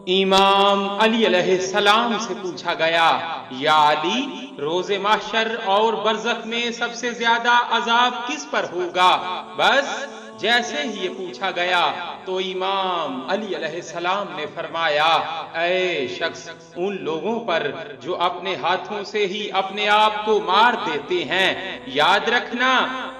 امام علی علیہ السلام سے پوچھا گیا، یا علی، روز محشر اور برزخ میں سب سے زیادہ عذاب کس پر ہوگا؟ بس جیسے ہی یہ پوچھا گیا تو امام علی علیہ السلام نے فرمایا، اے شخص، ان لوگوں پر جو اپنے ہاتھوں سے ہی اپنے آپ کو مار دیتے ہیں۔ یاد رکھنا،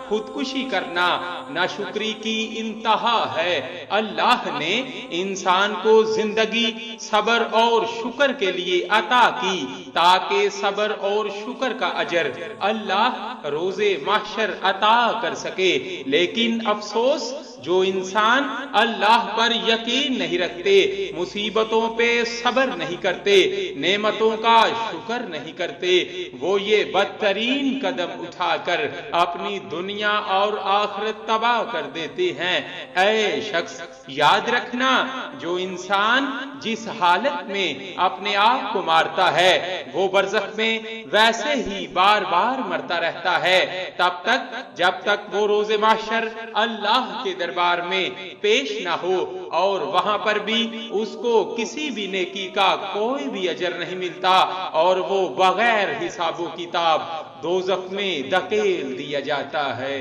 خودکشی کرنا ناشکری کی انتہا ہے۔ اللہ نے انسان کو زندگی صبر اور شکر کے لیے عطا کی تاکہ صبر اور شکر کا اجر اللہ روز محشر عطا کر سکے، لیکن افسوس جو انسان اللہ پر یقین نہیں رکھتے، مصیبتوں پہ صبر نہیں کرتے، نعمتوں کا شکر نہیں کرتے، وہ یہ بدترین قدم اٹھا کر اپنی دنیا اور آخرت تباہ کر دیتے ہیں۔ اے شخص، یاد رکھنا، جو انسان جس حالت میں اپنے آپ کو مارتا ہے وہ برزخ میں ویسے ہی بار بار مرتا رہتا ہے، تب تک جب تک وہ روز محشر اللہ کے دربار میں پیش نہ ہو، اور وہاں پر بھی اس کو کسی بھی نیکی کا کوئی بھی اجر نہیں ملتا، اور وہ بغیر حساب و کتاب دوزخ میں دھکیل دیا جاتا ہے۔